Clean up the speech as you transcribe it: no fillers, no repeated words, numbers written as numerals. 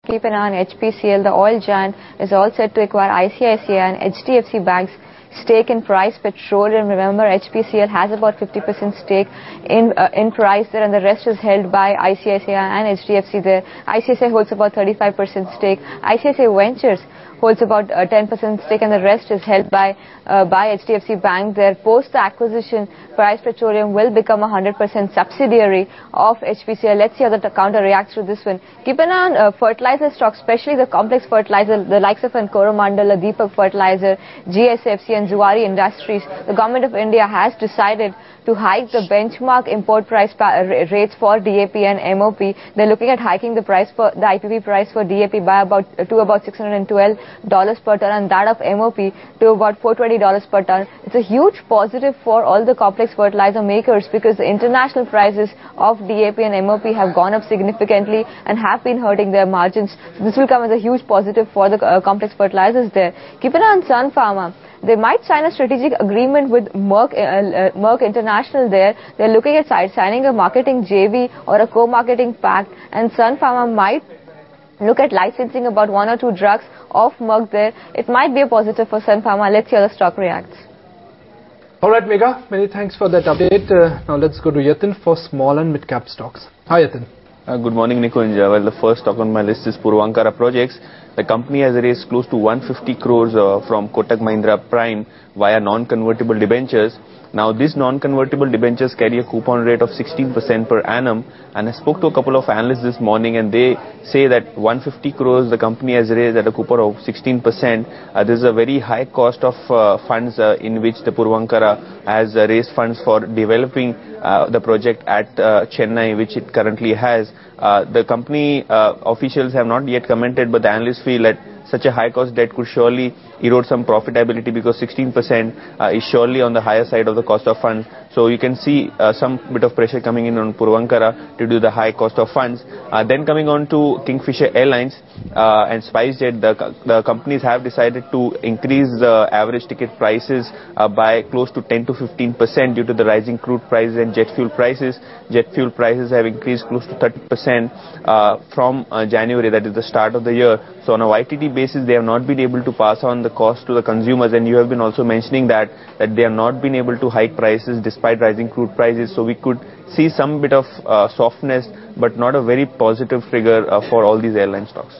Keep an eye on HPCL. The oil giant is all set to acquire ICICI and HDFC Bank's stake in Price Petroleum. Remember, HPCL has about 50% stake in Price there, and the rest is held by ICICI and HDFC there. ICICI holds about 35% stake. ICICI Ventures holds about 10% stake, and the rest is held by HDFC Bank there. Post the acquisition, Price Petroleum will become a 100% subsidiary of HPCL. Let's see how the counter reacts to this one. Keep an eye on fertilizer stocks, especially the complex fertilizer, the likes of Coromandel, Deepak Fertilizer, GSFC and Zuari Industries. The government of India has decided to hike the benchmark import price rates for DAP and MOP. They're looking at hiking the price for the IPP price for DAP by about $612 per ton, and that of MOP to about $420 per ton. It's a huge positive for all the complex fertilizer makers, because the international prices of DAP and MOP have gone up significantly and have been hurting their margins. So this will come as a huge positive for the complex fertilizers there. Keep an eye on Sun Pharma. They might sign a strategic agreement with Merck International there. They're looking at signing a marketing JV or a co-marketing pact, and Sun Pharma might look at licensing about 1 or 2 drugs of Merck there. It might be a positive for Sun Pharma. Let's see how the stock reacts. Alright, Megha, many thanks for that update. Now let's go to Yatin for small and mid-cap stocks. Hi, Yatin. Good morning, Nikunj. Well, the first stock on my list is Puravankara Projects. The company has raised close to 150 crores from Kotak Mahindra Prime via non-convertible debentures. Now, these non-convertible debentures carry a coupon rate of 16% per annum, and I spoke to a couple of analysts this morning, and they say that 150 crores the company has raised at a coupon of 16%. This is a very high cost of funds in which the Puravankara has raised funds for developing the project at Chennai, which it currently has. The company officials have not yet commented, but the analysts feel that such a high cost debt could surely erode some profitability, because 16% is surely on the higher side of the cost of funds. So you can see some bit of pressure coming in on Puravankara due to the high cost of funds. Then coming on to Kingfisher Airlines and SpiceJet, the companies have decided to increase the average ticket prices by close to 10 to 15% due to the rising crude prices and jet fuel prices. Jet fuel prices have increased close to 30% from January, that is the start of the year. So on a YTD basis, they have not been able to pass on the cost to the consumers, and you have been also mentioning that they have not been able to hike prices despite rising crude prices. So we could see some bit of softness, but not a very positive figure for all these airline stocks.